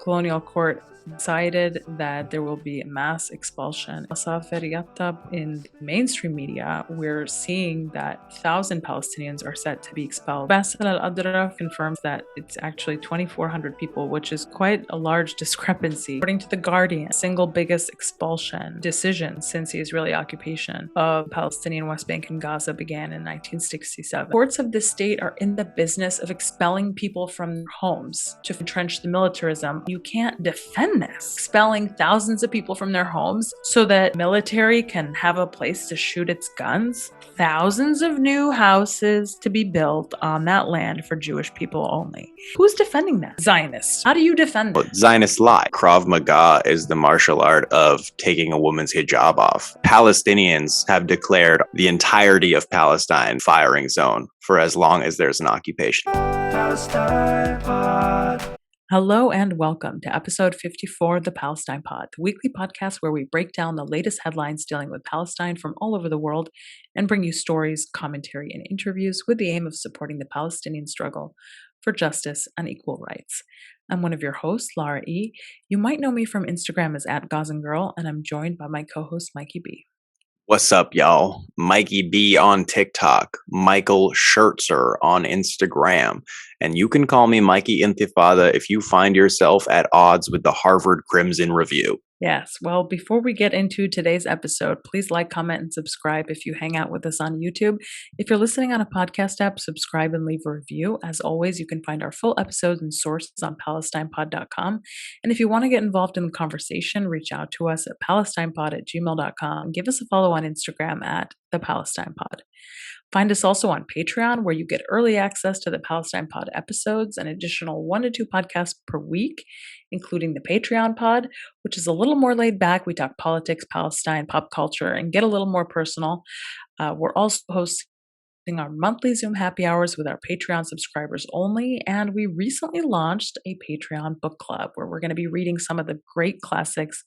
colonial court decided that there will be a mass expulsion. Masater Yatta, in the mainstream media, we're seeing that 1,000 Palestinians are set to be expelled. Masater confirms that it's actually 2,400 people, which is quite a large discrepancy. According to The Guardian, the single biggest expulsion decision since the Israeli occupation of Palestinian West Bank and Gaza began in 1967. Courts of the state are in the business of expelling people from their homes to entrench the militarism. You can't defend this. Expelling thousands of people from their homes so that military can have a place to shoot its guns. Thousands of new houses to be built on that land for Jewish people only. Who's defending that? Zionists. How do you defend that? Zionists lie. Krav Maga is the martial art of taking a woman's hijab off. Palestinians have declared the entirety of Palestine firing zone for as long as there's an occupation. Palestine Pod. Hello and welcome to episode 54 of the Palestine Pod, the weekly podcast where we break down the latest headlines dealing with Palestine from all over the world and bring you stories, commentary, and interviews with the aim of supporting the Palestinian struggle for justice and equal rights. I'm one of your hosts, Lara E. You might know me from Instagram as @GazanGirl, and I'm joined by my co-host, Mikey B. What's up, y'all? Mikey B on TikTok, Michael Schertzer on Instagram, and you can call me Mikey Intifada if you find yourself at odds with the Harvard Crimson Review. Yes, well, before we get into today's episode, please like, comment, and subscribe if you hang out with us on YouTube. If you're listening on a podcast app, subscribe and leave a review. As always, you can find our full episodes and sources on PalestinePod.com. And if you want to get involved in the conversation, reach out to us at PalestinePod@gmail.com. Give us a follow on Instagram at The Palestine Pod. Find us also on Patreon, where you get early access to the Palestine Pod episodes, an additional 1 to 2 podcasts per week, including the Patreon Pod, which is a little more laid back. We talk politics, Palestine, pop culture, and get a little more personal. We're also hosting our monthly Zoom happy hours with our Patreon subscribers only, and we recently launched a Patreon book club where we're going to be reading some of the great classics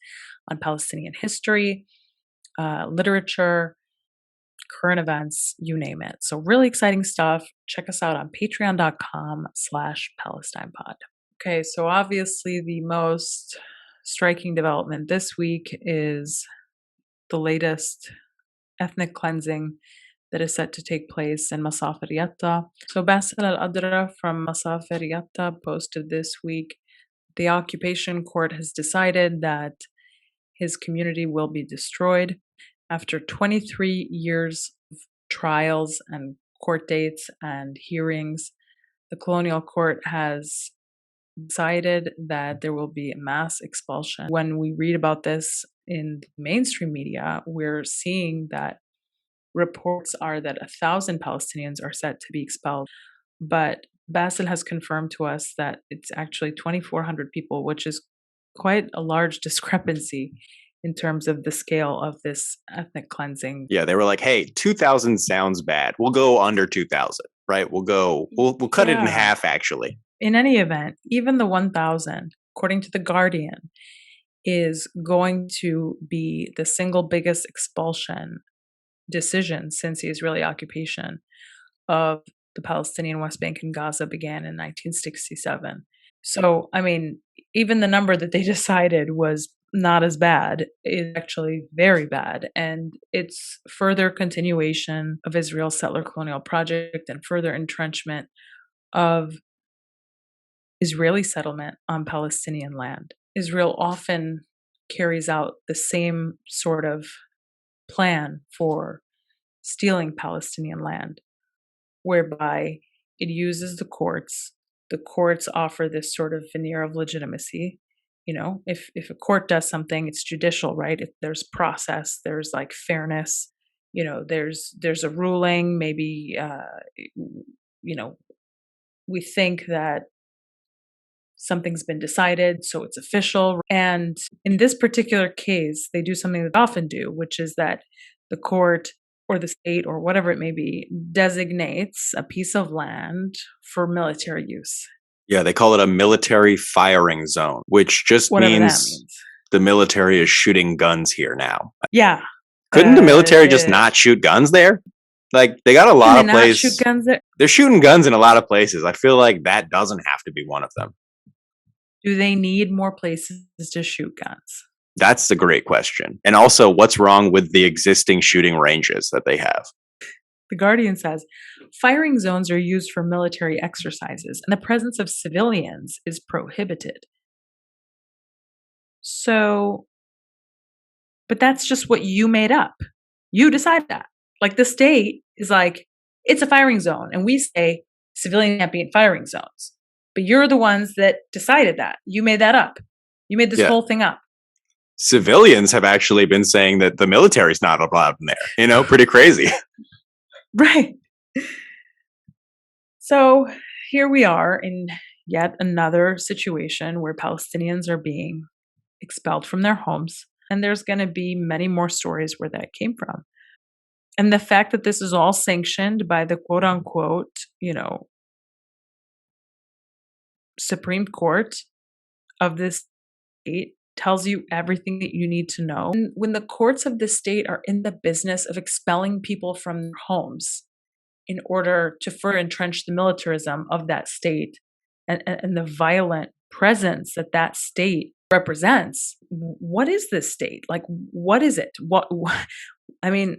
on Palestinian history, literature, current events, you name it. So really exciting stuff. Check us out on patreon.com/PalestinePod. Okay, so obviously the most striking development this week is the latest ethnic cleansing that is set to take place in Masater Yatta. So Bassel al-Adra from Masater Yatta posted this week, the occupation court has decided that his community will be destroyed. After 23 years of trials and court dates and hearings, the colonial court has decided that there will be a mass expulsion. When we read about this in the mainstream media, we're seeing that reports are that 1,000 Palestinians are set to be expelled. But Bassel has confirmed to us that it's actually 2,400 people, which is quite a large discrepancy in terms of the scale of this ethnic cleansing. Yeah, they were like, hey, 2,000 sounds bad. We'll go under 2,000, right? We'll cut it in half, actually. In any event, even the 1,000, according to The Guardian, is going to be the single biggest expulsion decision since the Israeli occupation of the Palestinian West Bank and Gaza began in 1967. So, I mean, even the number that they decided was not as bad is actually very bad. And it's further continuation of Israel's settler colonial project and further entrenchment of Israeli settlement on Palestinian land. Israel often carries out the same sort of plan for stealing Palestinian land, whereby it uses the courts. The courts offer this sort of veneer of legitimacy. You know, if a court does something, it's judicial, right? If there's process, there's like fairness, you know, there's a ruling, maybe, we think that something's been decided, so it's official. And in this particular case, they do something that they often do, which is that the court or the state or whatever it may be designates a piece of land for military use. Yeah, they call it a military firing zone, which just means the military is shooting guns here now. Yeah. Couldn't the military just not shoot guns there? Like, they got a lot of places. Shoot guns there? They're shooting guns in a lot of places. I feel like that doesn't have to be one of them. Do they need more places to shoot guns? That's the great question. And also, what's wrong with the existing shooting ranges that they have? The Guardian says firing zones are used for military exercises and the presence of civilians is prohibited. So, but that's just what you made up. You decide that. Like the state is like, it's a firing zone. And we say civilians can't be in firing zones. But you're the ones that decided that. You made that up. You made this Yeah. whole thing up. Civilians have actually been saying that the military's not allowed in there. Pretty crazy. Right. So here we are in yet another situation where Palestinians are being expelled from their homes. And there's going to be many more stories where that came from. And the fact that this is all sanctioned by the quote unquote, Supreme Court of this state tells you everything that you need to know. And when the courts of the state are in the business of expelling people from their homes in order to further entrench the militarism of that state and the violent presence that that state represents, what is this state? Like, what is it? What I mean,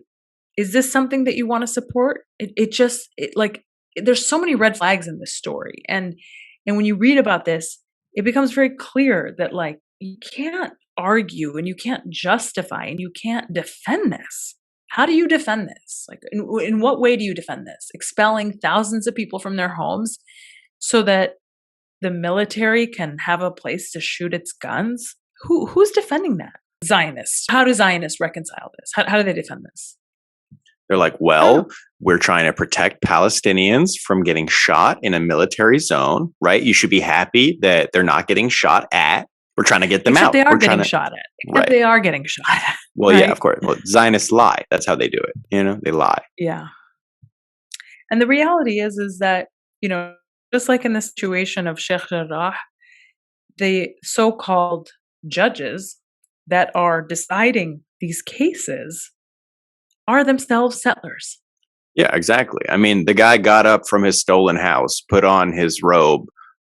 is this something that you want to support? There's so many red flags in this story. And when you read about this, it becomes very clear that like you can't argue and you can't justify and you can't defend this. How do you defend this? Like, in what way do you defend this? Expelling thousands of people from their homes so that the military can have a place to shoot its guns? Who's defending that? Zionists. How do Zionists reconcile this? How do they defend this? They're like, well, we're trying to protect Palestinians from getting shot in a military zone, right? You should be happy that they're not getting shot at. We're trying to get them out. They are we're getting shot at. Right. They are getting shot at. Well, right? Yeah, of course. Well, Zionists lie. That's how they do it. They lie. Yeah. And the reality is that, just like in the situation of Sheikh Jarrah, the so-called judges that are deciding these cases are themselves settlers. Yeah, exactly. I mean, the guy got up from his stolen house, put on his robe,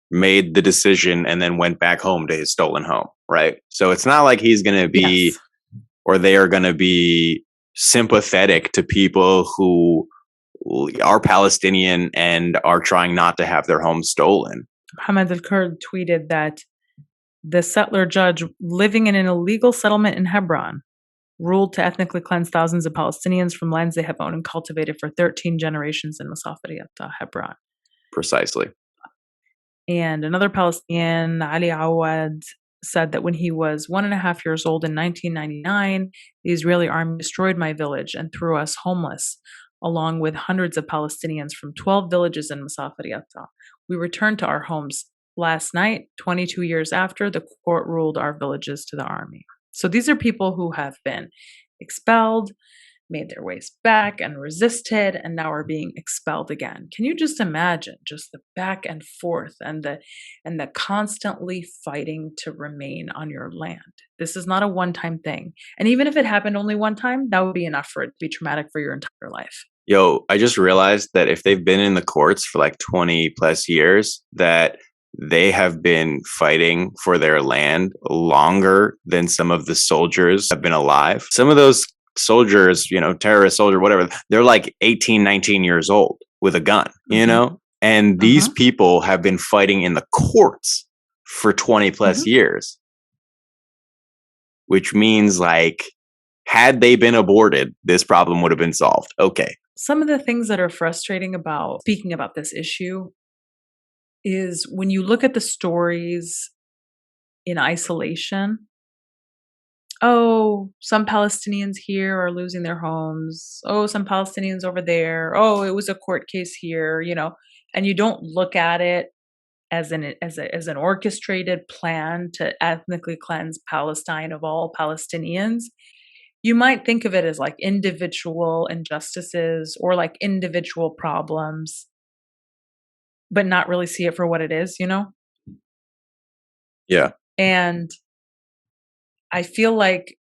made the decision, and then went back home to his stolen home, right? So it's not like he's going to be, Yes. or they are going to be sympathetic to people who are Palestinian and are trying not to have their homes stolen. Mohammed al-Kurd tweeted that the settler judge living in an illegal settlement in Hebron ruled to ethnically cleanse thousands of Palestinians from lands they have owned and cultivated for 13 generations in Masater Yatta, Hebron. Precisely. And another Palestinian, Ali Awad, said that when he was 1.5 years old in 1999, the Israeli army destroyed my village and threw us homeless, along with hundreds of Palestinians from 12 villages in Masater Yatta. We returned to our homes last night, 22 years after the court ruled our villages to the army. So these are people who have been expelled, made their ways back and resisted, and now are being expelled again. Can you just imagine just the back and forth and the constantly fighting to remain on your land? This is not a one-time thing. And even if it happened only one time, that would be enough for it to be traumatic for your entire life. Yo, I just realized that if they've been in the courts for like 20 plus years, that they have been fighting for their land longer than some of the soldiers have been alive. Some of those soldiers, terrorist soldier, whatever, they're like 18, 19 years old with a gun, and these people have been fighting in the courts for 20 plus years, which means like, had they been aborted, this problem would have been solved. Okay. Some of the things that are frustrating about speaking about this issue is when you look at the stories in isolation. Oh, some Palestinians here are losing their homes. Oh, some Palestinians over there. Oh, it was a court case here, and you don't look at it as an orchestrated plan to ethnically cleanse Palestine of all Palestinians. You might think of it as like individual injustices or like individual problems, but not really see it for what it is, Yeah. And I feel like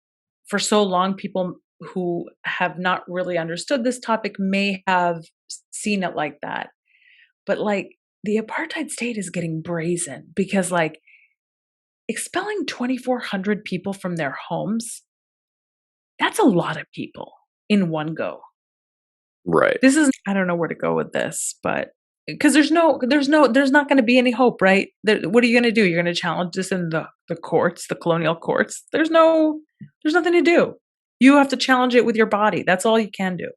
for so long, people who have not really understood this topic may have seen it like that. But like the apartheid state is getting brazen because like expelling 2,400 people from their homes, that's a lot of people in one go. Right. This is, I don't know where to go with this, but because there's not going to be any hope, right? What are you going to do? You're going to challenge this in the courts, the colonial courts. There's nothing to do. You have to challenge it with your body. That's all you can do.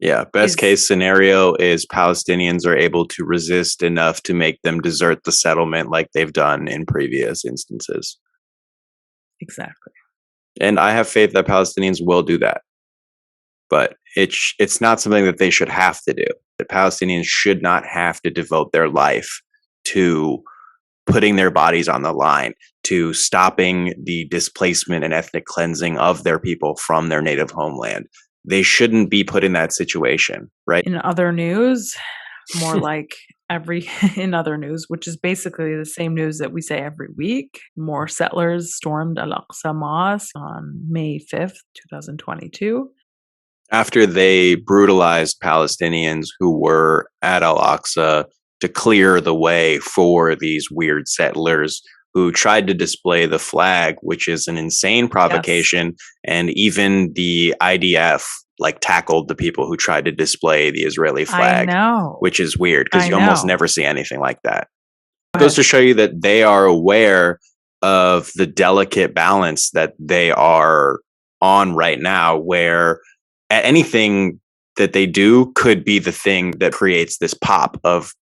Yeah. Best case scenario is Palestinians are able to resist enough to make them desert the settlement like they've done in previous instances. Exactly. And I have faith that Palestinians will do that. But it's not something that they should have to do. That Palestinians should not have to devote their life to putting their bodies on the line, to stopping the displacement and ethnic cleansing of their people from their native homeland. They shouldn't be put in that situation, right? In other news, more like in other news, which is basically the same news that we say every week, more settlers stormed Al-Aqsa Mosque on May 5th, 2022. After they brutalized Palestinians who were at Al-Aqsa to clear the way for these weird settlers who tried to display the flag, which is an insane provocation. Yes. And even the IDF tackled the people who tried to display the Israeli flag, which is weird because you almost never see anything like that. It goes to show you that they are aware of the delicate balance that they are on right now, where anything that they do could be the thing that creates this pop of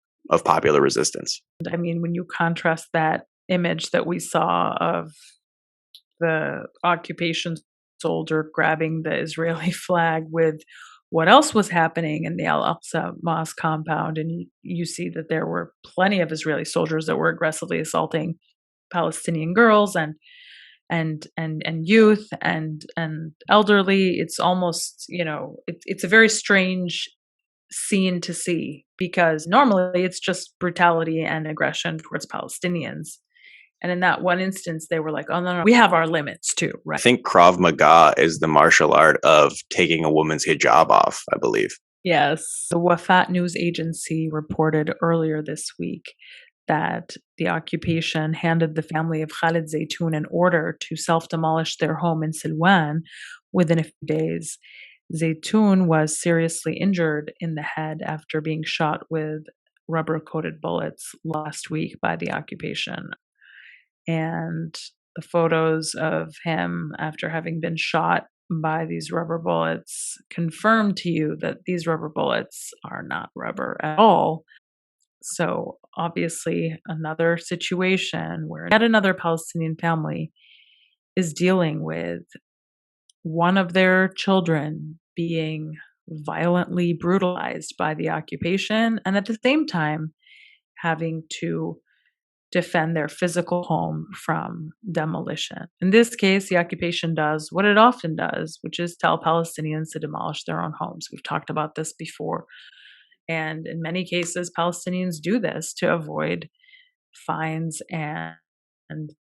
popular resistance. I mean, when you contrast that image that we saw of the occupation soldier grabbing the Israeli flag with what else was happening in the Al-Aqsa Mosque compound, and you see that there were plenty of Israeli soldiers that were aggressively assaulting Palestinian girls and youth and elderly. It's almost, it's a very strange scene to see, because normally it's just brutality and aggression towards Palestinians. And in that one instance, they were like, oh, no, we have our limits too, right? I think Krav Maga is the martial art of taking a woman's hijab off, I believe. Yes. The Wafat news agency reported earlier this week that the occupation handed the family of Khalid Zaytoun an order to self-demolish their home in Silwan within a few days. Zaytoun was seriously injured in the head after being shot with rubber-coated bullets last week by the occupation. And the photos of him after having been shot by these rubber bullets confirm to you that these rubber bullets are not rubber at all. So obviously another situation where yet another Palestinian family is dealing with one of their children being violently brutalized by the occupation, and at the same time having to defend their physical home from demolition. In this case, the occupation does what it often does, which is tell Palestinians to demolish their own homes. We've talked about this before. And in many cases, Palestinians do this to avoid fines and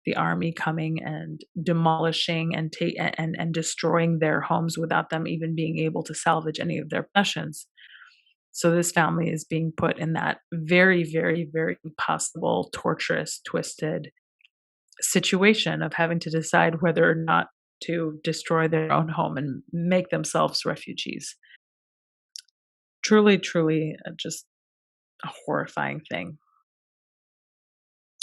the army coming and demolishing and destroying their homes without them even being able to salvage any of their possessions. So this family is being put in that very, very, very impossible, torturous, twisted situation of having to decide whether or not to destroy their own home and make themselves refugees. Truly, truly, just a horrifying thing.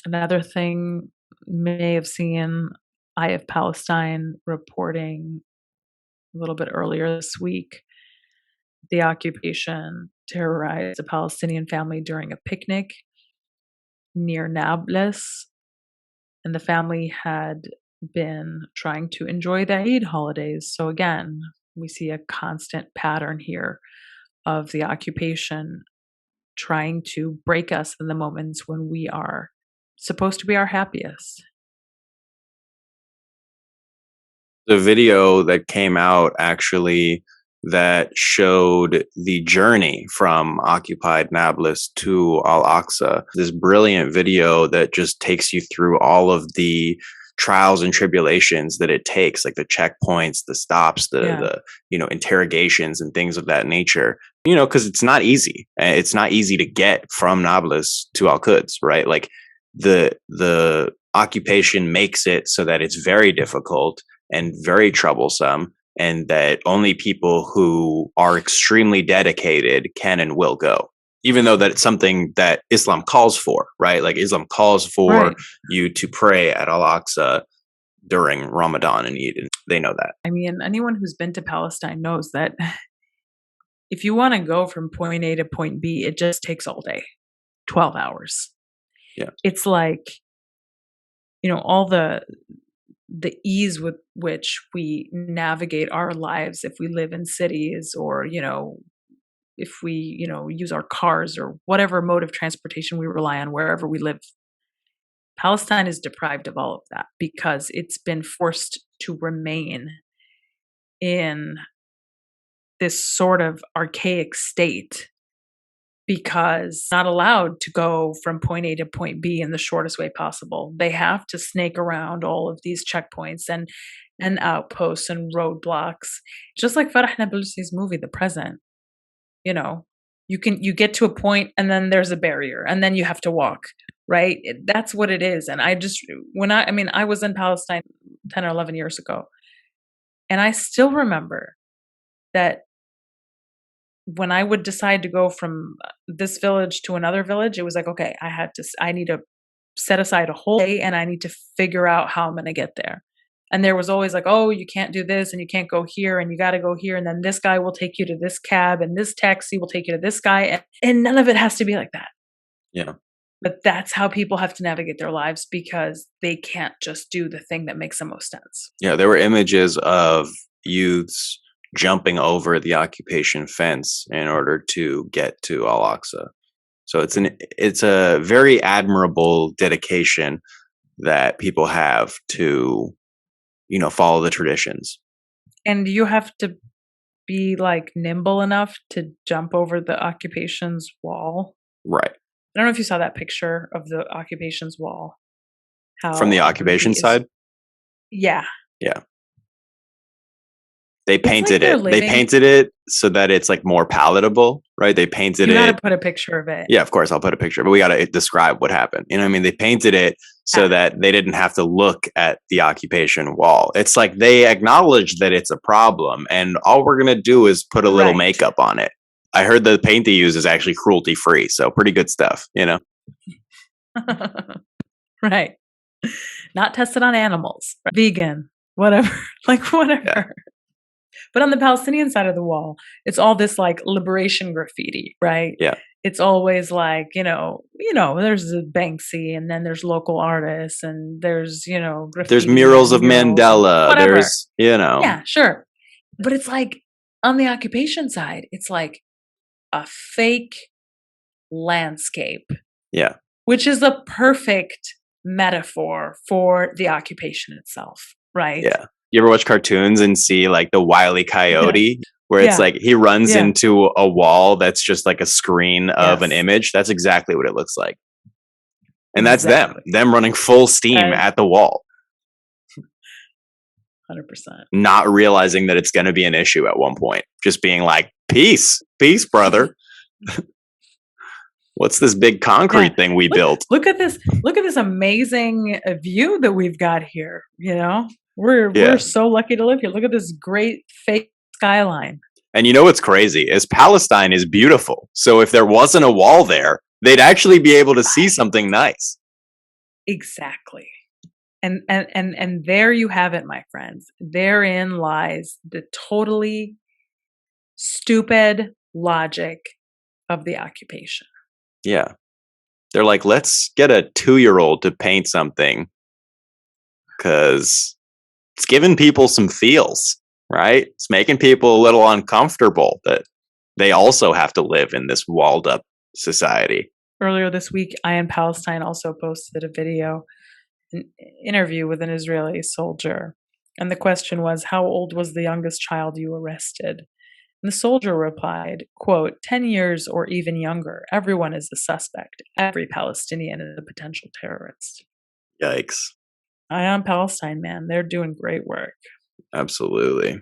Another thing you may have seen, Eye of Palestine reporting a little bit earlier this week, the occupation terrorized a Palestinian family during a picnic near Nablus, and the family had been trying to enjoy the Eid holidays. So again, we see a constant pattern here of the occupation trying to break us in the moments when we are supposed to be our happiest. The video that came out actually that showed the journey from occupied Nablus to Al-Aqsa, this brilliant video that just takes you through all of the trials and tribulations that it takes, like the checkpoints, the stops, the interrogations and things of that nature, because it's not easy. It's not easy to get from Nablus to Al-Quds, right? Like the occupation makes it so that it's very difficult and very troublesome, and that only people who are extremely dedicated can and will go. Even though that it's something that Islam calls for, right? Like Islam calls for Right. you to pray at Al-Aqsa during Ramadan and Eid, and they know that. I mean, anyone who's been to Palestine knows that if you want to go from point A to point B, it just takes all day, 12 hours. Yeah. It's like, all the ease with which we navigate our lives if we live in cities, or, if we, use our cars or whatever mode of transportation we rely on wherever we live. Palestine is deprived of all of that because it's been forced to remain in this sort of archaic state, because not allowed to go from point A to point B in the shortest way possible. They have to snake around all of these checkpoints and outposts and roadblocks, just like Farah Nablusi's movie, The Present. You get to a point and then there's a barrier and then you have to walk, right? That's what it is. And I was in Palestine 10 or 11 years ago, and I still remember that when I would decide to go from this village to another village, it was like, okay, I need to set aside a whole day and I need to figure out how I'm going to get there. And there was always like, oh, you can't do this and you can't go here and you got to go here. And then this guy will take you to this cab and this taxi will take you to this guy. And none of it has to be like that. Yeah. But that's how people have to navigate their lives, because they can't just do the thing that makes the most sense. Yeah, there were images of youths jumping over the occupation fence in order to get to Al-Aqsa. So it's a very admirable dedication that people have to, follow the traditions. And you have to be like nimble enough to jump over the occupation's wall. Right. I don't know if you saw that picture of the occupation's wall. From the occupation side? Yeah. Yeah. They It's painted like they're it. They living- painted it so that it's like more palatable, right? They painted You it. gotta put a picture of it. Yeah, of course, I'll put a picture, but we got to describe what happened. You know what I mean? They painted it so that they didn't have to look at the occupation wall. It's like they acknowledge that it's a problem, and all we're going to do is put a little Right. makeup on it. I heard the paint they use is actually cruelty free, so pretty good stuff, Right. Not tested on animals. Vegan. Whatever. Whatever. Yeah. But on the Palestinian side of the wall, it's all this like liberation graffiti, right? Yeah. It's always like, there's a Banksy, and then there's local artists, and there's, graffiti. There's murals of murals, Mandela. whatever. There's, Yeah, sure. But it's like on the occupation side, it's like a fake landscape. Yeah. Which is a perfect metaphor for the occupation itself, right? Yeah. You ever watch cartoons and see like the Wile E. Coyote, where it's like he runs into a wall that's just like a screen of an image? That's exactly what it looks like. And that's them running full steam at the wall. 100%. Not realizing that it's going to be an issue at one point. Just being like, peace, brother. What's this big concrete thing we built? Look at this amazing view that we've got here, We're so lucky to live here. Look at this great fake skyline. And what's crazy is Palestine is beautiful. So if there wasn't a wall there, they'd actually be able to see something nice. Exactly. And there you have it, my friends. Therein lies the totally stupid logic of the occupation. Yeah. They're like, let's get a 2-year-old to paint something because it's giving people some feels, right? It's making people a little uncomfortable that they also have to live in this walled up society. Earlier this week, I in Palestine also posted a video, an interview with an Israeli soldier. And the question was, how old was the youngest child you arrested? And the soldier replied, quote, 10 years or even younger. Everyone is a suspect. Every Palestinian is a potential terrorist. Yikes. I am Palestine, man. They're doing great work. Absolutely.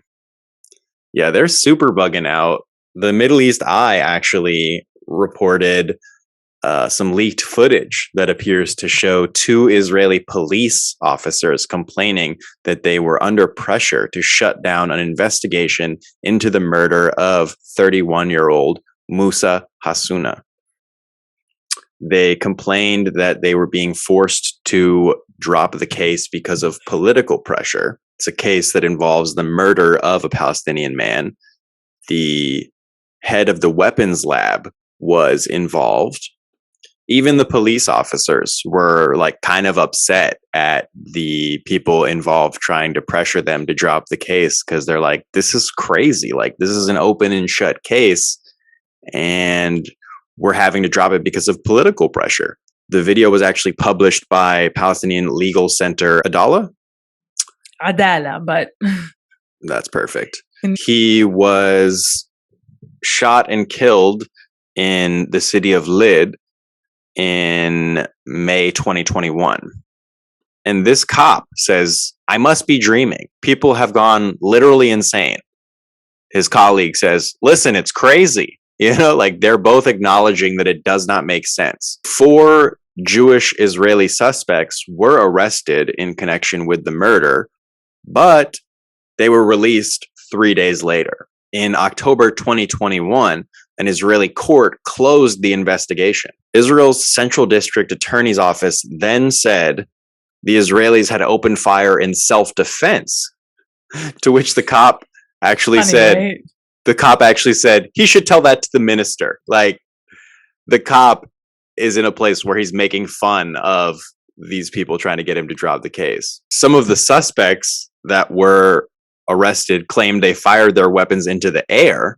Yeah, they're super bugging out. The Middle East Eye actually reported some leaked footage that appears to show 2 Israeli police officers complaining that they were under pressure to shut down an investigation into the murder of 31-year-old Musa Hasuna. They complained that they were being forced to drop the case because of political pressure. It's a case that involves the murder of a Palestinian man. The head of the weapons lab was involved. Even the police officers were like kind of upset at the people involved trying to pressure them to drop the case, because they're like, this is crazy. Like, this is an open and shut case, and we're having to drop it because of political pressure. The video was actually published by Palestinian Legal Center Adala. But That's perfect. He was shot and killed in the city of Lid in May 2021. And this cop says, I must be dreaming. People have gone literally insane. His colleague says, listen, it's crazy. You know, like, they're both acknowledging that it does not make sense. 4 Jewish Israeli suspects were arrested in connection with the murder, but they were released 3 days later. In October 2021, an Israeli court closed the investigation. Israel's Central District Attorney's Office then said the Israelis had opened fire in self-defense, to which the cop actually said, he should tell that to the minister. Like, the cop is in a place where he's making fun of these people trying to get him to drop the case. Some of the suspects that were arrested claimed they fired their weapons into the air.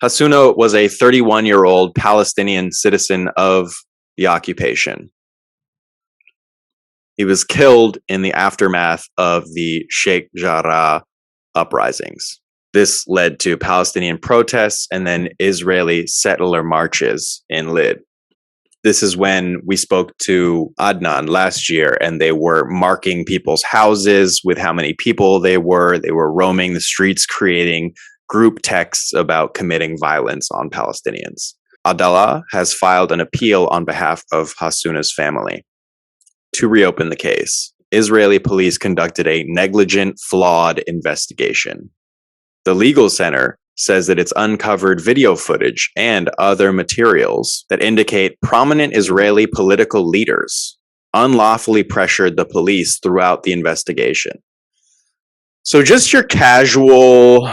Hasuna was a 31-year-old Palestinian citizen of the occupation. He was killed in the aftermath of the Sheikh Jarrah uprisings. This led to Palestinian protests and then Israeli settler marches in Lid. This is when we spoke to Adnan last year, and they were marking people's houses with how many people they were. They were roaming the streets, creating group texts about committing violence on Palestinians. Adala has filed an appeal on behalf of Hasuna's family to reopen the case. Israeli police conducted a negligent, flawed investigation. The legal center says that it's uncovered video footage and other materials that indicate prominent Israeli political leaders unlawfully pressured the police throughout the investigation. So just your casual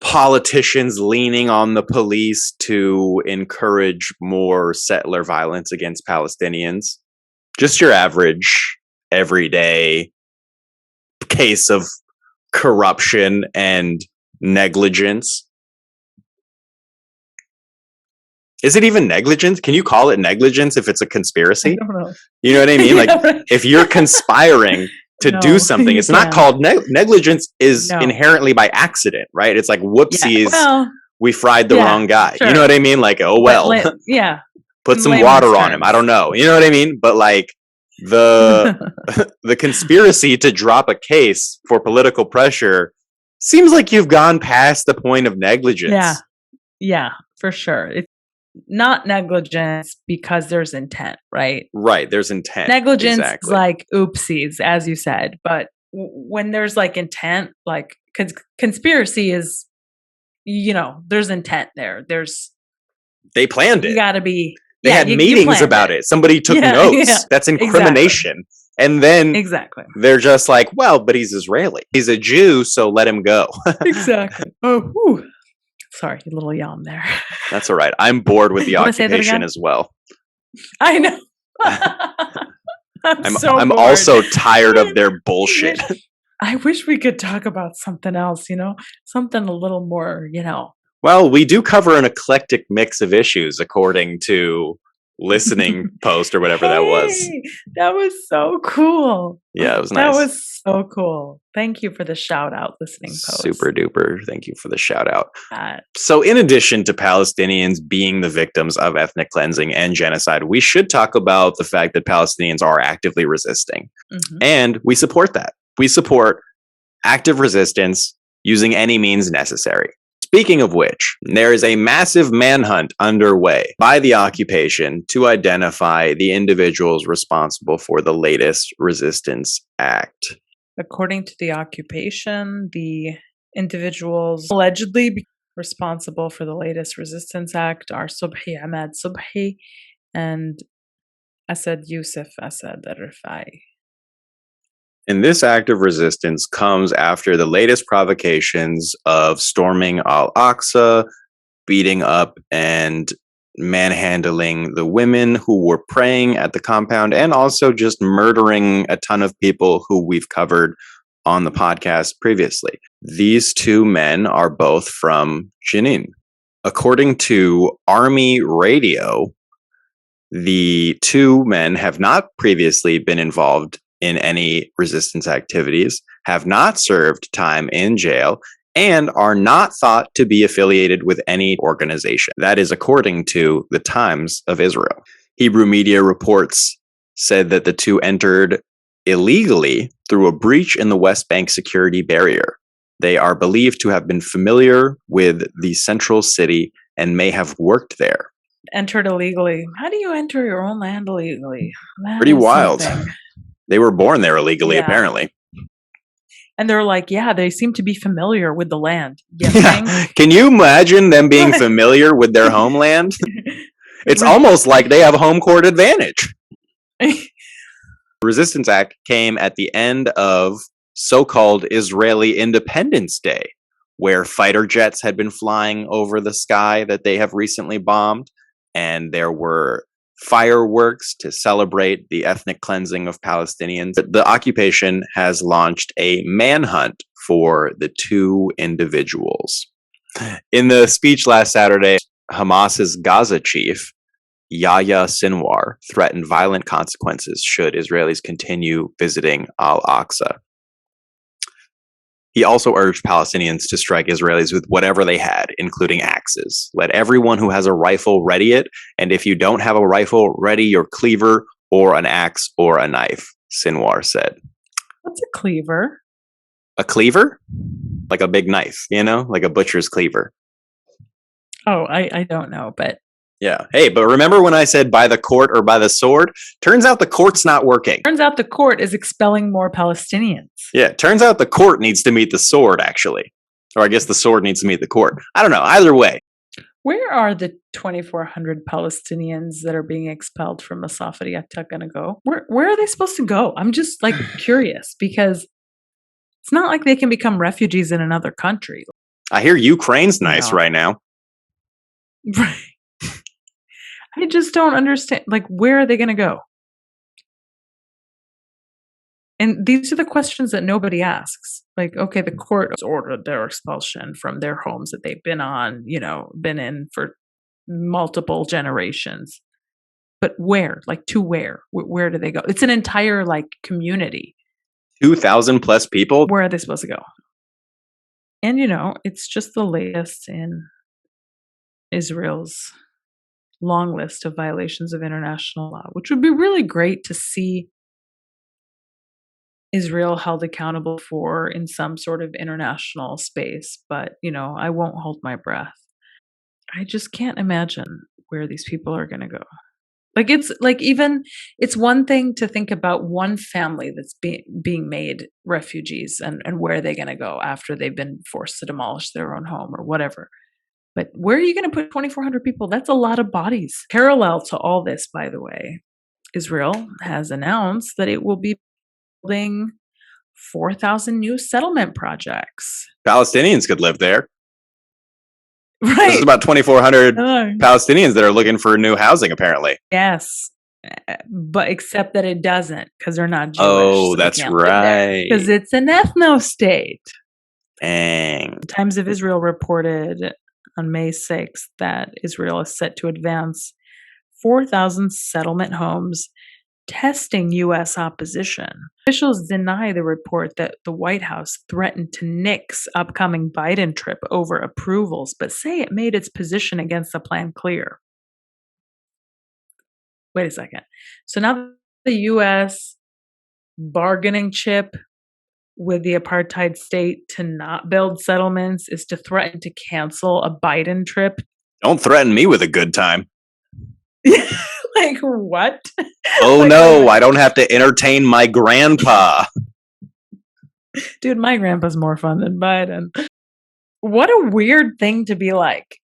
politicians leaning on the police to encourage more settler violence against Palestinians. Just your average, everyday case of corruption and negligence. Is it even negligence? Can you call it negligence if it's a conspiracy? I don't know. You know what I mean? Like, if you're conspiring to do something, it's not called negligence. Is inherently by accident, right? It's like, whoopsies, we fried the wrong guy. Sure. You know what I mean? Like, oh well, put some water on him. I don't know. You know what I mean? But like, the conspiracy to drop a case for political pressure seems like you've gone past the point of negligence. Yeah, for sure. It's not negligence because there's intent, right? Right, there's intent. Negligence is like oopsies, as you said. But when there's like intent, like conspiracy is, you know, there's intent there. They planned it. You gotta be. They had meetings about it. Somebody took notes. Yeah. That's incrimination. Exactly. And then they're just like, well, but he's Israeli. He's a Jew, so let him go. Exactly. Oh, whew. Sorry, a little yawn there. That's all right. I'm bored with the occupation as well. I know. I'm also tired of their bullshit. I wish we could talk about something else, you know? Something a little more, you know. Well, we do cover an eclectic mix of issues, according to Listening Post or whatever that was. That was so cool. Yeah, it was nice. That was so cool. Thank you for the shout out, Listening Post. Super duper. Thank you for the shout out. So in addition to Palestinians being the victims of ethnic cleansing and genocide, we should talk about the fact that Palestinians are actively resisting. Mm-hmm. And we support that. We support active resistance using any means necessary. Speaking of which, there is a massive manhunt underway by the occupation to identify the individuals responsible for the latest resistance act. According to the occupation, the individuals allegedly responsible for the latest resistance act are Subhi Ahmed Subhi and Asad Yusuf Asad al-Rifai. And this act of resistance comes after the latest provocations of storming Al-Aqsa, beating up and manhandling the women who were praying at the compound, and also just murdering a ton of people who we've covered on the podcast previously. These two men are both from Jenin. According to Army Radio, the two men have not previously been involved in any resistance activities, have not served time in jail, and are not thought to be affiliated with any organization. That is according to the Times of Israel. Hebrew media reports said that the two entered illegally through a breach in the West Bank security barrier. They are believed to have been familiar with the central city and may have worked there. Entered illegally. How do you enter your own land illegally? That Pretty is wild. something. They were born there illegally, apparently. And they're like, yeah, they seem to be familiar with the land. Yes, Yeah. Can you imagine them being familiar with their homeland? It's almost like they have home court advantage. The Resistance Act came at the end of so-called Israeli Independence Day, where fighter jets had been flying over the sky that they have recently bombed, and there were fireworks to celebrate the ethnic cleansing of Palestinians. The occupation has launched a manhunt for the two individuals. In the speech last Saturday, Hamas's Gaza chief, Yahya Sinwar, threatened violent consequences should Israelis continue visiting Al-Aqsa. He also urged Palestinians to strike Israelis with whatever they had, including axes. Let everyone who has a rifle ready it, and if you don't have a rifle, ready your cleaver or an axe or a knife, Sinwar said. What's a cleaver? A cleaver? Like a big knife, like a butcher's cleaver. Oh, I don't know, but... Yeah. Hey, but remember when I said by the court or by the sword? Turns out the court's not working. Turns out the court is expelling more Palestinians. Yeah, turns out the court needs to meet the sword, actually. Or I guess the sword needs to meet the court. I don't know. Either way. Where are the 2,400 Palestinians that are being expelled from Masater Yatta going to go? Where are they supposed to go? I'm just curious because it's not like they can become refugees in another country. I hear Ukraine's nice right now. Right. I just don't understand. Where are they going to go? And these are the questions that nobody asks. Okay, the court has ordered their expulsion from their homes that they've been been in for multiple generations. But where? To where? Where do they go? It's an entire community. 2,000 plus people? Where are they supposed to go? And it's just the latest in Israel's long list of violations of international law, which would be really great to see Israel held accountable for in some sort of international space. But, I won't hold my breath. I just can't imagine where these people are going to go. It's one thing to think about one family that's being made refugees and where are they going to go after they've been forced to demolish their own home or whatever. But where are you going to put 2,400 people? That's a lot of bodies. Parallel to all this, by the way, Israel has announced that it will be building 4,000 new settlement projects. Palestinians could live there. Right. There's about 2,400 Palestinians that are looking for new housing, apparently. Yes. But except that it doesn't, because they're not Jewish. Oh, that's right. Because it's an ethno-state. Dang. The Times of Israel reported on May 6th that Israel is set to advance 4,000 settlement homes, testing U.S. opposition. Officials deny the report that the White House threatened to nix upcoming Biden trip over approvals, but say it made its position against the plan clear. Wait a second. So now the U.S. bargaining chip with the apartheid state to not build settlements is to threaten to cancel a Biden trip. Don't threaten me with a good time. Like, what? Oh Like, no, I don't have to entertain my grandpa. dude, my grandpa's more fun than Biden. What a weird thing to be like.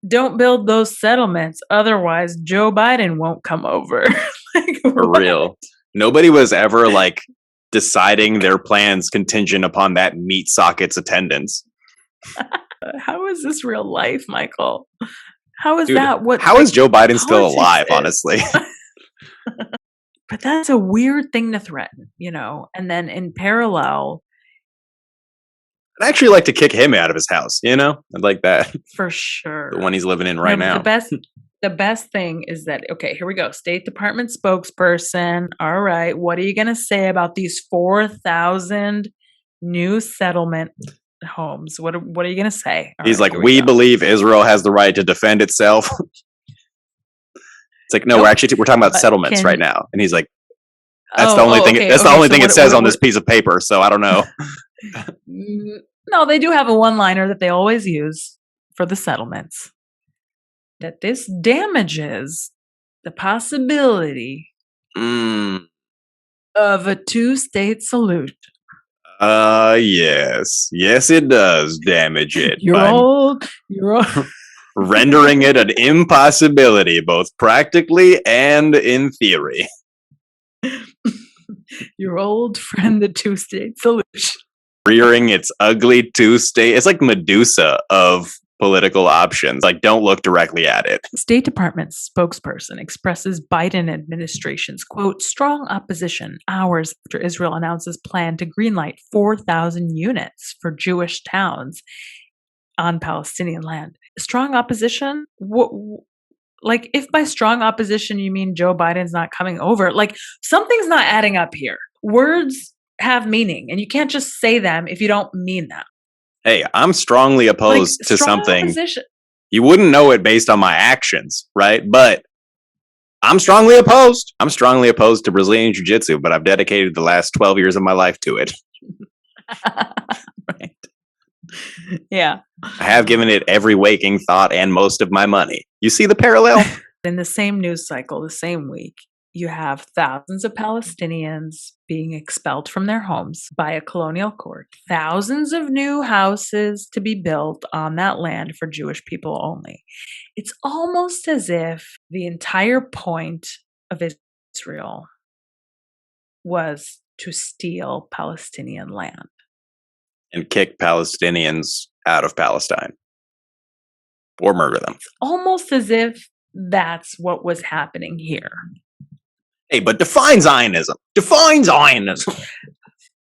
Don't build those settlements, otherwise Joe Biden won't come over. Like, For what? real. Nobody was ever like deciding their plans contingent upon that meat socket's attendance. How is this real life, Michael? How is Dude, that? What? how is Joe Biden still politics alive, is? honestly? But that's a weird thing to threaten, you know? And then in parallel, I'd actually like to kick him out of his house, you know? I'd like that. for sure. The one he's living in right No, now. the best thing is that, okay, here we go. State Department spokesperson. All right. What are you going to say about these 4,000 new settlement homes? What are you going to say? All He's right, like, here we go. believe Israel has the right to defend itself. It's like, no, Nope. we're talking about But settlements can- right now. And he's like, that's the only thing. okay, That's the okay, only so thing it what- says what- on this piece of paper. So I don't know. No, they do have a one-liner that they always use for the settlements. That this damages the possibility Mm, of a two-state solution. yes, it does damage it You're by old. rendering it an impossibility, both practically and in theory. Your old friend, the two-state solution. Rearing its ugly two-state. It's like Medusa of political options. Like, don't look directly at it. State Department spokesperson expresses Biden administration's, quote, strong opposition hours after Israel announces plan to greenlight 4,000 units for Jewish towns on Palestinian land. Strong opposition? Like, if by strong opposition you mean Joe Biden's not coming over, like, something's not adding up here. Words have meaning, and you can't just say them if you don't mean them. Hey, I'm strongly opposed Like, to strong something. opposition. You wouldn't know it based on my actions, right? But I'm strongly opposed. I'm strongly opposed to Brazilian Jiu-Jitsu, but I've dedicated the last 12 years of my life to it. Right. Yeah. I have given it every waking thought and most of my money. You see the parallel? In the same news cycle, the same week, you have thousands of Palestinians being expelled from their homes by a colonial court, thousands of new houses to be built on that land for Jewish people only. It's almost as if the entire point of Israel was to steal Palestinian land. And kick Palestinians out of Palestine. Or murder them. It's almost as if that's what was happening here. Hey, but define Zionism. Define Zionism.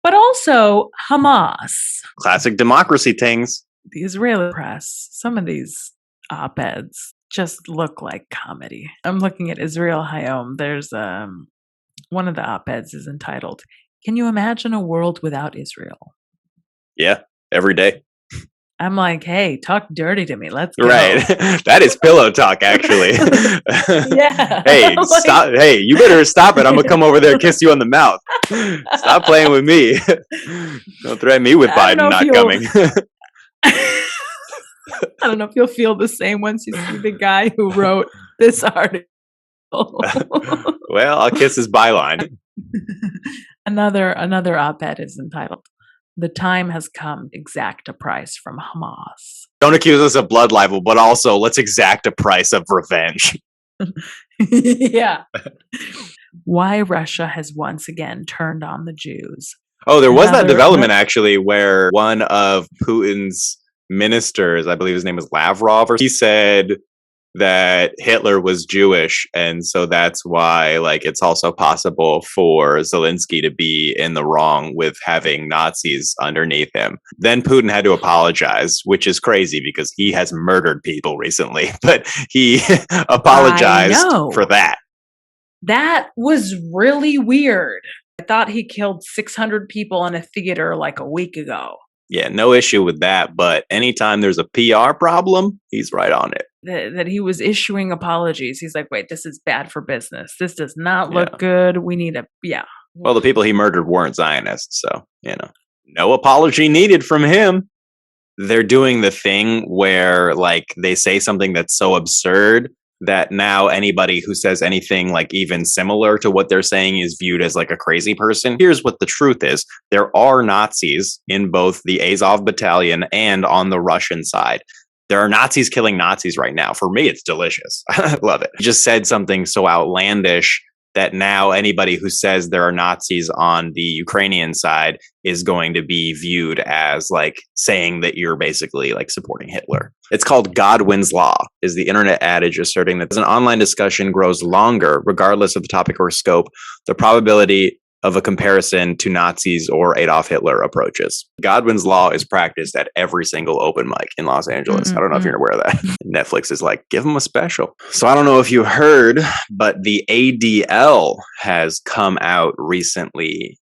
But also Hamas. Classic democracy things. The Israeli press, some of these op-eds just look like comedy. I'm looking at Israel Hayom. There's one of the op-eds is entitled, "Can you imagine a world without Israel?" Yeah, every day. I'm like, hey, talk dirty to me. Let's go. Right. That is pillow talk, actually. Yeah. Hey, Like- stop. Hey, you better stop it. I'm going to come over there and kiss you on the mouth. Stop playing with me. Don't threaten me with I don't Biden know not if coming. I don't know if you'll feel the same once you see the guy who wrote this article. Well, I'll kiss his byline. Another op-ed is entitled, "The time has come to exact a price from Hamas." Don't accuse us of blood libel, but also let's exact a price of revenge. Yeah. Why Russia has once again turned on the Jews. Oh, there was that Another- development actually where one of Putin's ministers, I believe his name was Lavrov, or he said that Hitler was Jewish, and so that's why like it's also possible for Zelensky to be in the wrong with having Nazis underneath him. Then Putin had to apologize, which is crazy because he has murdered people recently, but he apologized know. for that. That was really weird. I thought he killed 600 people in a theater like a week ago. Yeah, no issue with that, but anytime there's a PR problem, he's right on it. That he was issuing apologies. He's like, wait, this is bad for business. This does not look Yeah. good. We need a, yeah. Well, the people he murdered weren't Zionists, so, no apology needed from him. They're doing the thing where, like, they say something that's so absurd that now anybody who says anything like even similar to what they're saying is viewed as like a crazy person. Here's what the truth is. There are Nazis in both the Azov battalion and on the Russian side. There are Nazis killing Nazis right now. For me, it's delicious. I love it. Just said something so outlandish that now anybody who says there are Nazis on the Ukrainian side is going to be viewed as like saying that you're basically like supporting Hitler. It's called Godwin's Law, is the internet adage asserting that as an online discussion grows longer, regardless of the topic or scope, the probability of a comparison to Nazis or Adolf Hitler approaches. Godwin's Law is practiced at every single open mic in Los Angeles. I don't know if you're aware of that. Netflix is like, give them a special. So I don't know if you heard, but the ADL has come out recently,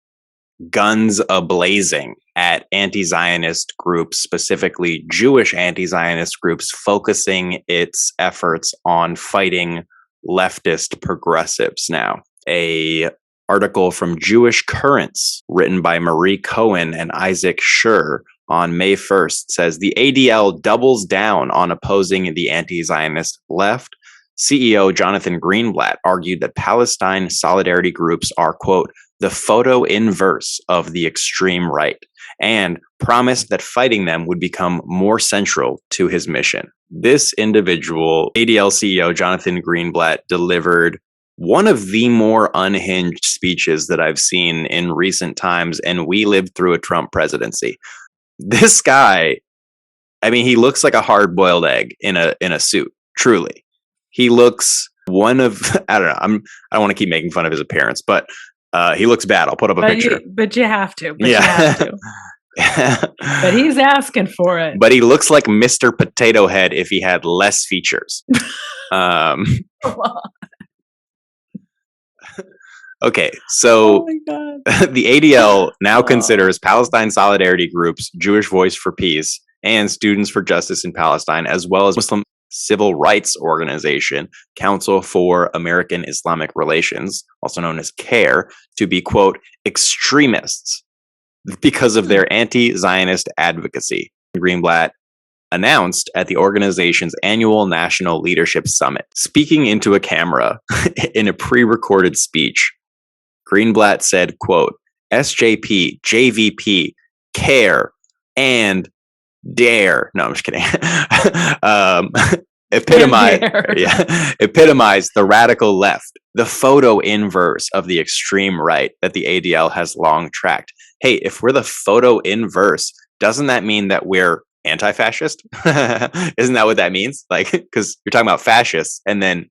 guns a-blazing at anti-Zionist groups, specifically Jewish anti-Zionist groups, focusing its efforts on fighting leftist progressives now. A article from Jewish Currents, written by Marie Cohen and Isaac Schur on May 1st, says the ADL doubles down on opposing the anti-Zionist left. CEO Jonathan Greenblatt argued that Palestine solidarity groups are, quote, the photo inverse of the extreme right, and promised that fighting them would become more central to his mission. This individual, ADL CEO Jonathan Greenblatt, delivered one of the more unhinged speeches that I've seen in recent times, and we lived through a Trump presidency. This guy, I mean, he looks like a hard-boiled egg in a suit, truly. He looks one of, I don't know, I don't want to keep making fun of his appearance, but he looks bad. I'll put up a picture. But you have to. You have to. But he's asking for it. But he looks like Mr. Potato Head if he had less features. Okay, so the ADL now considers Palestine solidarity groups, Jewish Voice for Peace, and Students for Justice in Palestine, as well as Muslim civil rights organization, Council for American Islamic Relations, also known as CARE, to be, quote, extremists because of their anti-Zionist advocacy. Greenblatt announced at the organization's annual National Leadership Summit. Speaking into a camera in a pre-recorded speech, Greenblatt said, quote, SJP, JVP, CARE, and DARE. No, I'm just kidding. Epitomize the radical left, the photo inverse of the extreme right that the ADL has long tracked. Hey, if we're the photo inverse, doesn't that mean that we're anti-fascist? Isn't that what that means? Like, because you're talking about fascists and then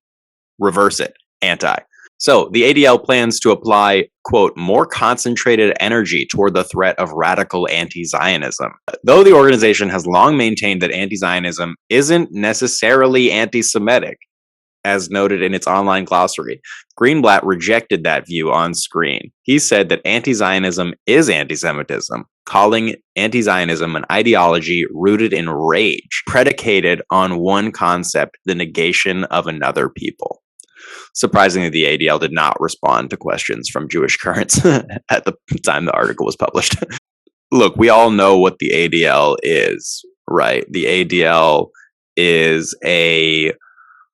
reverse it, anti. So the ADL plans to apply, quote, more concentrated energy toward the threat of radical anti-Zionism. Though the organization has long maintained that anti-Zionism isn't necessarily anti-Semitic, as noted in its online glossary, Greenblatt rejected that view on screen. He said that anti-Zionism is anti-Semitism, calling anti-Zionism an ideology rooted in rage, predicated on one concept, the negation of another people. Surprisingly, the ADL did not respond to questions from Jewish Currents at the time the article was published. Look, we all know what the ADL is, right? The ADL is a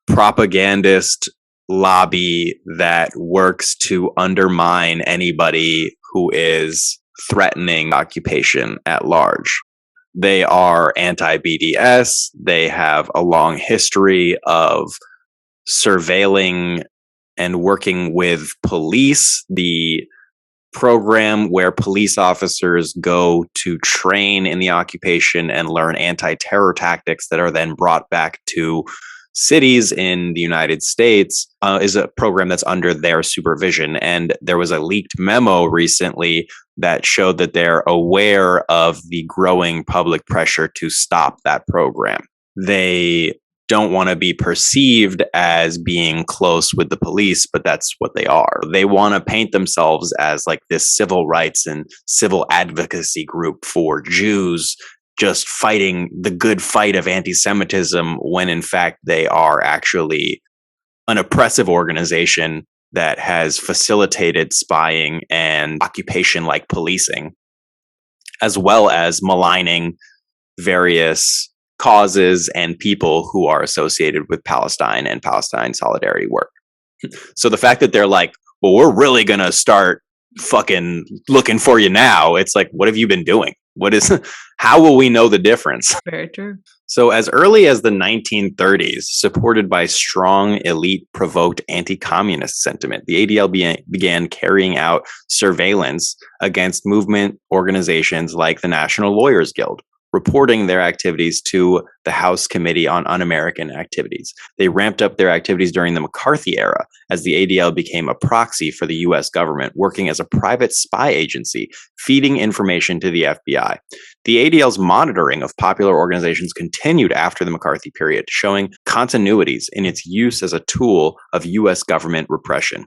propagandist lobby that works to undermine anybody who is threatening occupation at large. They are anti-BDS. They have a long history of surveilling and working with police, the program where police officers go to train in the occupation and learn anti-terror tactics that are then brought back to cities in the United States, is a program that's under their supervision. And there was a leaked memo recently that showed that they're aware of the growing public pressure to stop that program. They don't want to be perceived as being close with the police, but that's what they are. They want to paint themselves as like this civil rights and civil advocacy group for Jews, just fighting the good fight of anti-Semitism, when in fact they are actually an oppressive organization that has facilitated spying and occupation like policing, as well as maligning various causes and people who are associated with Palestine and Palestine solidarity work. So the fact that they're like, well, we're really going to start fucking looking for you now. It's like, what have you been doing? How will we know the difference? Very true. So as early as the 1930s, supported by strong elite provoked anti-communist sentiment, the ADL began carrying out surveillance against movement organizations like the National Lawyers Guild, reporting their activities to the House Committee on Un-American Activities. They ramped up their activities during the McCarthy era as the ADL became a proxy for the U.S. government, working as a private spy agency, feeding information to the FBI. The ADL's monitoring of popular organizations continued after the McCarthy period, showing continuities in its use as a tool of U.S. government repression.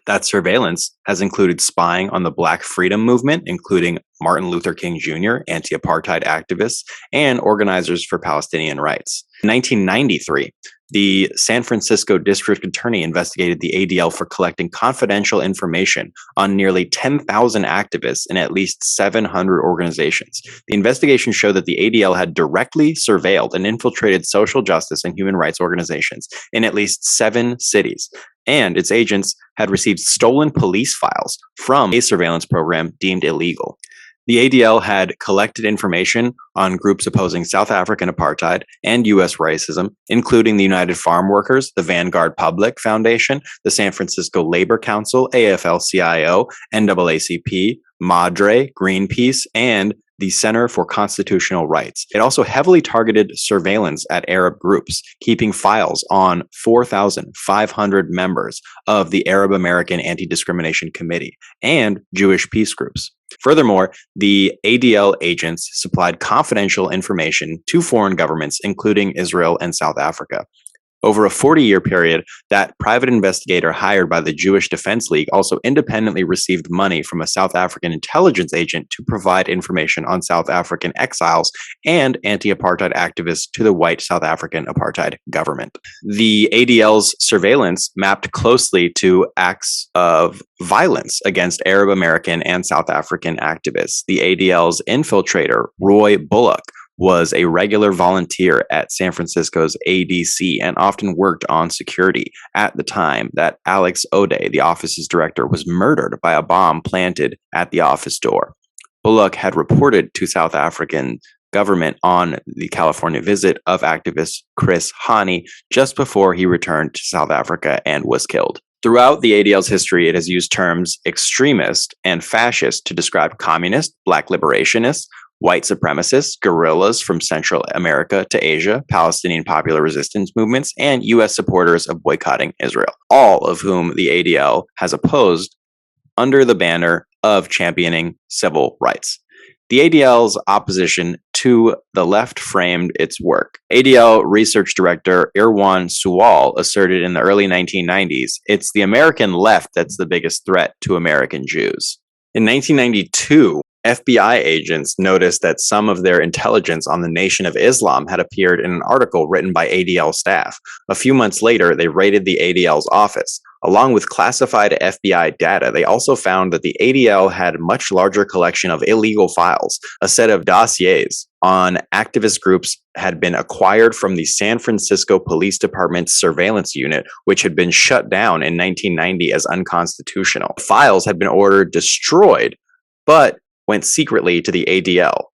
That surveillance has included spying on the Black Freedom Movement, including Martin Luther King Jr., anti-apartheid activists, and organizers for Palestinian rights. In 1993, the San Francisco District Attorney investigated the ADL for collecting confidential information on nearly 10,000 activists in at least 700 organizations. The investigation showed that the ADL had directly surveilled and infiltrated social justice and human rights organizations in at least 7 cities, and its agents had received stolen police files from a surveillance program deemed illegal. The ADL had collected information on groups opposing South African apartheid and U.S. racism, including the United Farm Workers, the Vanguard Public Foundation, the San Francisco Labor Council, AFL-CIO, NAACP, MADRE, Greenpeace, and the Center for Constitutional Rights. It also heavily targeted surveillance at Arab groups, keeping files on 4,500 members of the Arab American Anti-Discrimination Committee and Jewish peace groups. Furthermore, the ADL agents supplied confidential information to foreign governments, including Israel and South Africa. Over a 40-year period, that private investigator hired by the Jewish Defense League also independently received money from a South African intelligence agent to provide information on South African exiles and anti-apartheid activists to the white South African apartheid government. The ADL's surveillance mapped closely to acts of violence against Arab American and South African activists. The ADL's infiltrator, Roy Bullock, was a regular volunteer at San Francisco's ADC and often worked on security at the time that Alex O'Day, the office's director, was murdered by a bomb planted at the office door. Bullock had reported to South African government on the California visit of activist Chris Hani just before he returned to South Africa and was killed. Throughout the ADL's history, it has used terms extremist and fascist to describe communist, black liberationists, white supremacists, guerrillas from Central America to Asia, Palestinian popular resistance movements, and U.S. supporters of boycotting Israel, all of whom the ADL has opposed under the banner of championing civil rights. The ADL's opposition to the left framed its work. ADL research director Irwan Sual asserted in the early 1990s, it's the American left that's the biggest threat to American Jews. In 1992, FBI agents noticed that some of their intelligence on the Nation of Islam had appeared in an article written by ADL staff. A few months later, they raided the ADL's office. Along with classified FBI data, they also found that the ADL had a much larger collection of illegal files. A set of dossiers on activist groups had been acquired from the San Francisco Police Department's surveillance unit, which had been shut down in 1990 as unconstitutional. Files had been ordered destroyed, but went secretly to the ADL.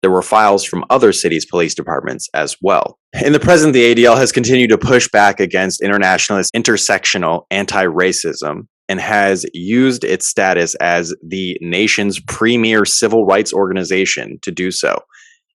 There were files from other cities' police departments as well. In the present, the ADL has continued to push back against internationalist, intersectional anti-racism and has used its status as the nation's premier civil rights organization to do so.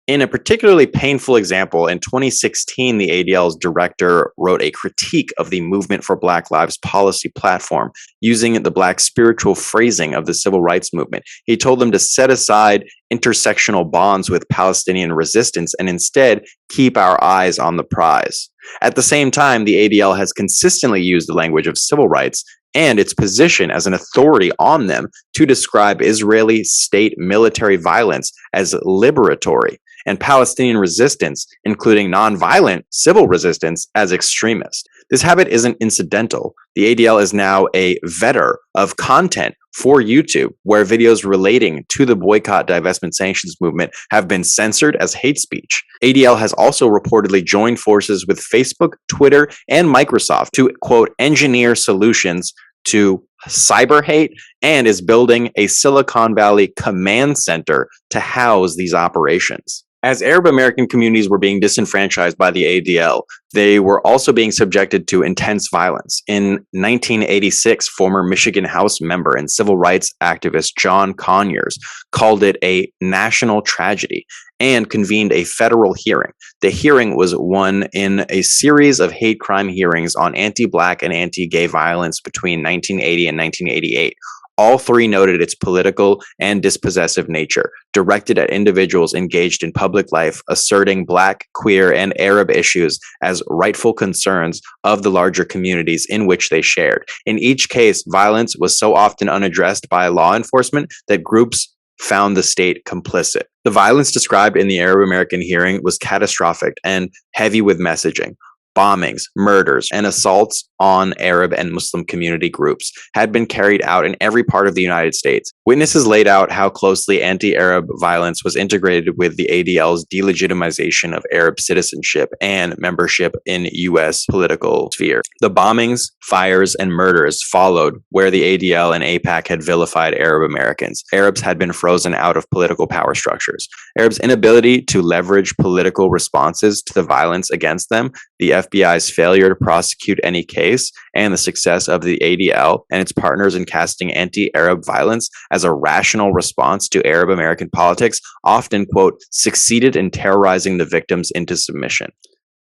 In a particularly painful example, in 2016, the ADL's director wrote a critique of the Movement for Black Lives policy platform using the Black spiritual phrasing of the civil rights movement. He told them to set aside intersectional bonds with Palestinian resistance and instead keep our eyes on the prize. At the same time, the ADL has consistently used the language of civil rights and its position as an authority on them to describe Israeli state military violence as liberatory and Palestinian resistance, including nonviolent civil resistance, as extremist. This habit isn't incidental. The ADL is now a vetter of content for YouTube, where videos relating to the boycott, divestment, sanctions movement have been censored as hate speech. ADL has also reportedly joined forces with Facebook, Twitter, and Microsoft to, quote, engineer solutions to cyber hate, and is building a Silicon Valley command center to house these operations. As Arab American communities were being disenfranchised by the ADL, they were also being subjected to intense violence. In 1986, former Michigan House member and civil rights activist John Conyers called it a national tragedy and convened a federal hearing. The hearing was one in a series of hate crime hearings on anti-Black and anti-gay violence between 1980 and 1988. All three noted its political and dispossessive nature, directed at individuals engaged in public life, asserting Black, queer, and Arab issues as rightful concerns of the larger communities in which they shared. In each case, violence was so often unaddressed by law enforcement that groups found the state complicit. The violence described in the Arab American hearing was catastrophic and heavy with messaging. Bombings, murders, and assaults on Arab and Muslim community groups had been carried out in every part of the United States. Witnesses laid out how closely anti-Arab violence was integrated with the ADL's delegitimization of Arab citizenship and membership in U.S. political sphere. The bombings, fires, and murders followed where the ADL and AIPAC had vilified Arab Americans. Arabs had been frozen out of political power structures. Arabs' inability to leverage political responses to the violence against them, the FBI's failure to prosecute any case, and the success of the ADL and its partners in casting anti-Arab violence as a rational response to Arab American politics often, quote, succeeded in terrorizing the victims into submission.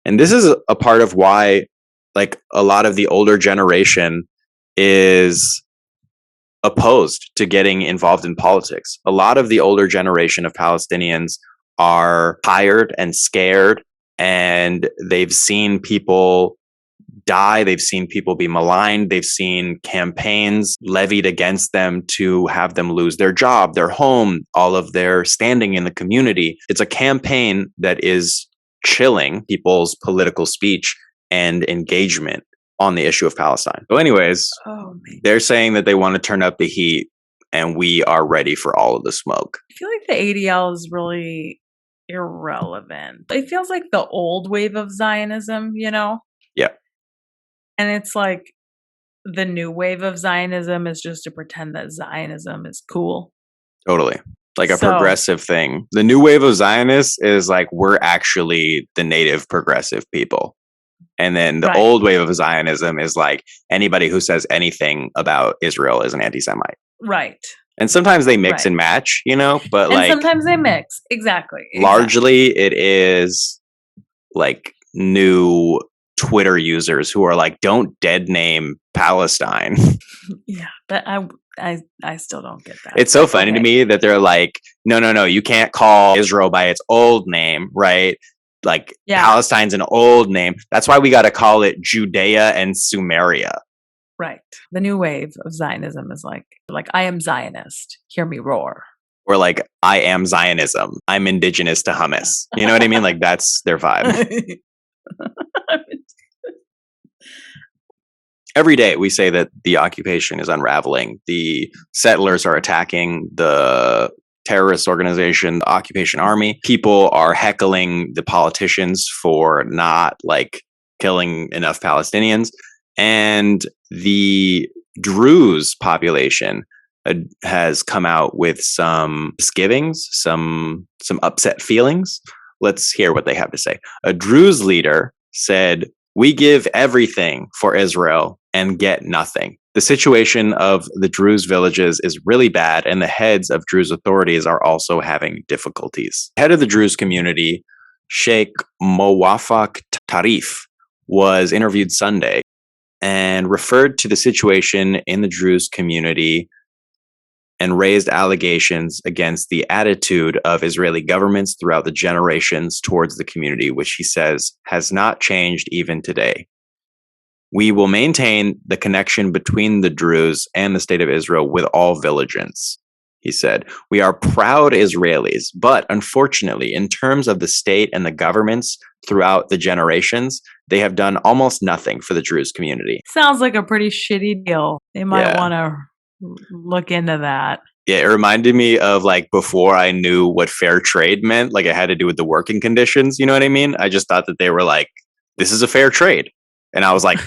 And this is a part of why, like, a lot of the older generation is opposed to getting involved in politics. A lot of the older generation of Palestinians are tired and scared, and they've seen people die. They've seen people be maligned. They've seen campaigns levied against them to have them lose their job, their home, all of their standing in the community. It's a campaign that is chilling people's political speech and engagement on the issue of Palestine. So anyways, they're saying that they want to turn up the heat, and we are ready for all of the smoke. I feel like the ADL is really irrelevant. It feels like the old wave of Zionism, you know? Yeah. And it's like the new wave of Zionism is just to pretend that Zionism is cool. Totally. Like a progressive thing. The new wave of Zionists is like, we're actually the native progressive people. And then the old wave of Zionism is like, anybody who says anything about Israel is an anti-Semite. Right. And sometimes they mix and match, you know, but and like sometimes they mix. Exactly. Largely it is like new Twitter users who are like, don't dead name Palestine. Yeah, but I still don't get that. It's so funny to me that they're like, no, you can't call Israel by its old name, right? Like Palestine's an old name. That's why we got to call it Judea and Sumeria. Right. The new wave of Zionism is like I am Zionist. Hear me roar. Or like, I am Zionism. I'm indigenous to hummus. You know what I mean? Like, that's their vibe. Every day we say that the occupation is unraveling. The settlers are attacking the terrorist organization, the occupation army. People are heckling the politicians for not like killing enough Palestinians. And the Druze population has come out with some misgivings, some upset feelings. Let's hear what they have to say. A Druze leader said, "We give everything for Israel and get nothing. The situation of the Druze villages is really bad, and the heads of Druze authorities are also having difficulties." Head of the Druze community, Sheikh Mowafaq Tarif, was interviewed Sunday and referred to the situation in the Druze community and raised allegations against the attitude of Israeli governments throughout the generations towards the community, which he says has not changed even today. "We will maintain the connection between the Druze and the state of Israel with all vigilance," he said. "We are proud Israelis, but unfortunately, in terms of the state and the governments throughout the generations, they have done almost nothing for the Druze community. Sounds like a pretty shitty deal. They might Yeah. want to look into that. Yeah, it reminded me of like before I knew what fair trade meant, like it had to do with the working conditions. You know what I mean? I just thought that they were like, this is a fair trade. And I was like,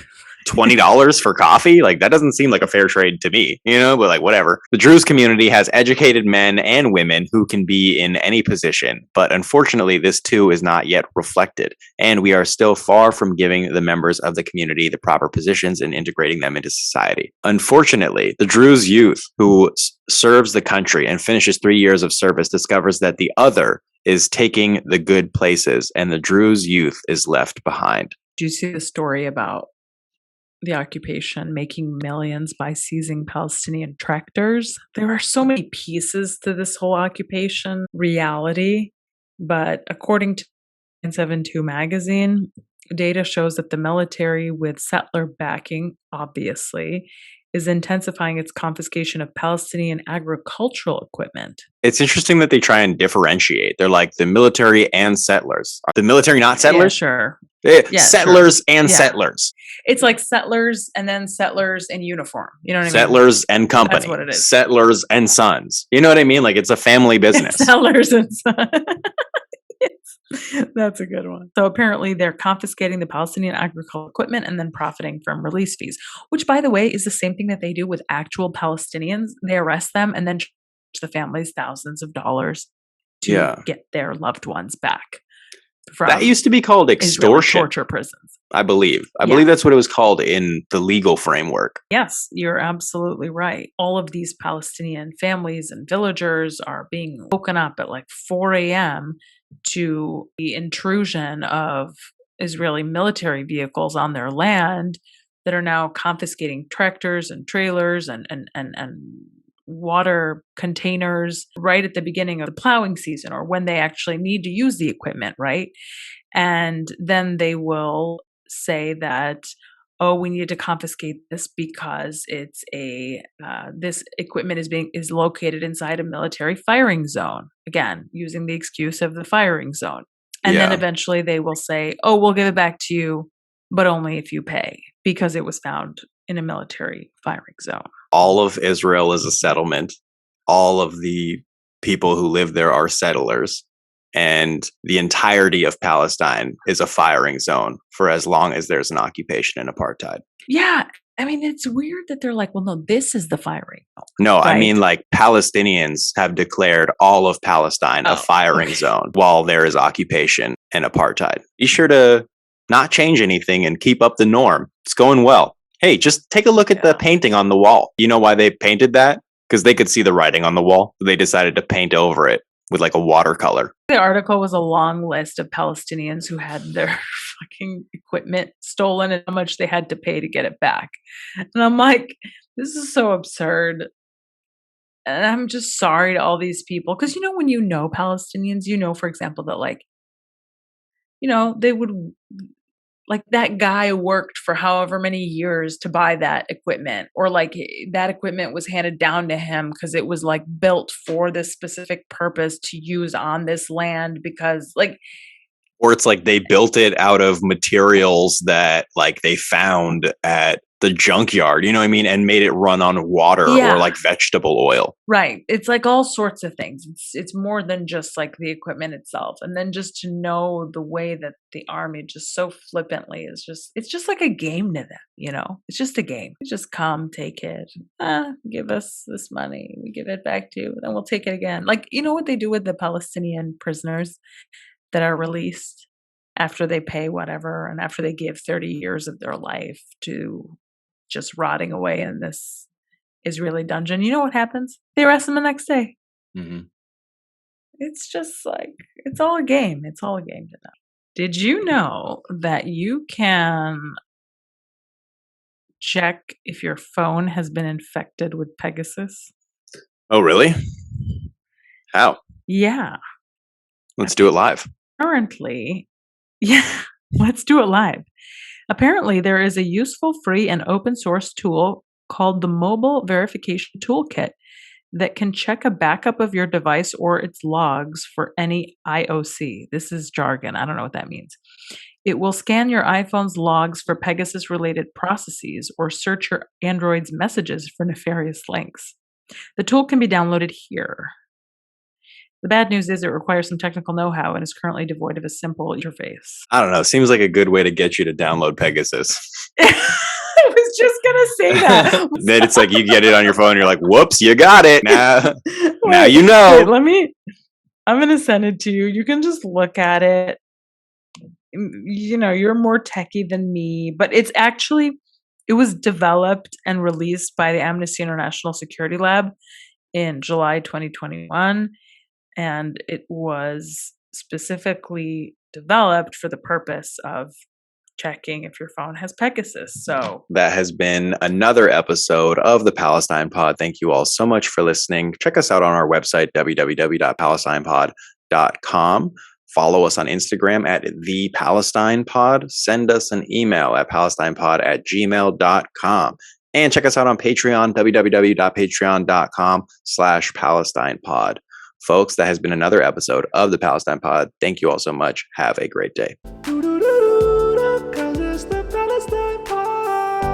$20 for coffee? Like, that doesn't seem like a fair trade to me, you know, but like, whatever. The Druze community has educated men and women who can be in any position, but unfortunately, this too is not yet reflected. And we are still far from giving the members of the community the proper positions and integrating them into society. Unfortunately, the Druze youth who serves the country and finishes 3 years of service discovers that the other is taking the good places and the Druze youth is left behind. Do you see the story about the occupation making millions by seizing Palestinian tractors? There are so many pieces to this whole occupation reality, but according to 972 magazine, data shows that the military, with settler backing, obviously, is intensifying its confiscation of Palestinian agricultural equipment. It's interesting that they try and differentiate. They're like the military and settlers. Are the military not settlers? Yeah, sure. Yeah, settlers and settlers. It's like settlers and then settlers in uniform. You know what I mean? Settlers and company. That's what it is. Settlers and sons. You know what I mean? Like it's a family business. Settlers and sons. Yes, that's a good one. So apparently they're confiscating the Palestinian agricultural equipment and then profiting from release fees, which, by the way, is the same thing that they do with actual Palestinians. They arrest them and then charge the families thousands of dollars to get their loved ones back. That used to be called extortion. Torture prisons. I believe. I believe that's what it was called in the legal framework. Yes, you're absolutely right. All of these Palestinian families and villagers are being woken up at like 4 a.m. to the intrusion of Israeli military vehicles on their land that are now confiscating tractors and trailers and water containers right at the beginning of the plowing season or when they actually need to use the equipment, right? And then they will say that, oh, we need to confiscate this because it's this equipment is located inside a military firing zone. Again, using the excuse of the firing zone. And then eventually they will say, oh, we'll give it back to you, but only if you pay because it was found in a military firing zone. All of Israel is a settlement. All of the people who live there are settlers. And the entirety of Palestine is a firing zone for as long as there's an occupation and apartheid. Yeah. I mean, it's weird that they're like, well, no, this is the firing zone. No, right? I mean, like Palestinians have declared all of Palestine a firing zone while there is occupation and apartheid. Be sure to not change anything and keep up the norm. It's going well. Hey, just take a look at the painting on the wall. You know why they painted that? Because they could see the writing on the wall. They decided to paint over it with like a watercolor. The article was a long list of Palestinians who had their fucking equipment stolen and how much they had to pay to get it back. And I'm like, this is so absurd. And I'm just sorry to all these people. Because, you know, when you know Palestinians, you know, for example, that like, you know, they would... like that guy worked for however many years to buy that equipment, or like that equipment was handed down to him because it was like built for this specific purpose to use on this land because like, or it's like they built it out of materials that like they found at the junkyard, you know what I mean? And made it run on water or like vegetable oil. Right. It's like all sorts of things. It's more than just like the equipment itself. And then just to know the way that the army just so flippantly is it's just like a game to them, you know? It's just a game. You just come, take it. Give us this money. We give it back to you. Then we'll take it again. Like, you know what they do with the Palestinian prisoners that are released after they pay whatever and after they give 30 years of their life to just rotting away in this Israeli dungeon. You know what happens? They arrest them the next day. Mm-hmm. It's just like, it's all a game. It's all a game to them. Did you know that you can check if your phone has been infected with Pegasus? Oh, really? How? Yeah. Let's do it live. Currently, let's do it live. Apparently, there is a useful, free, and open source tool called the Mobile Verification Toolkit that can check a backup of your device or its logs for any IOC. This is jargon. I don't know what that means. It will scan your iPhone's logs for Pegasus-related processes or search your Android's messages for nefarious links. The tool can be downloaded here. The bad news is it requires some technical know-how and is currently devoid of a simple interface. I don't know. Seems like a good way to get you to download Pegasus. I was just gonna say that. Then it's like you get it on your phone, you're like, whoops, you got it. Now Wait, you know. Wait, I'm gonna send it to you. You can just look at it. You know, you're more techie than me, but it was developed and released by the Amnesty International Security Lab in July 2021. And it was specifically developed for the purpose of checking if your phone has Pegasus. So that has been another episode of the Palestine Pod. Thank you all so much for listening. Check us out on our website, www.palestinepod.com. Follow us on Instagram at The Palestine Pod. Send us an email at palestinepod@gmail.com. And check us out on Patreon, www.patreon.com/PalestinePod. Folks, that has been another episode of the Palestine Pod. Thank you all so much. Have a great day.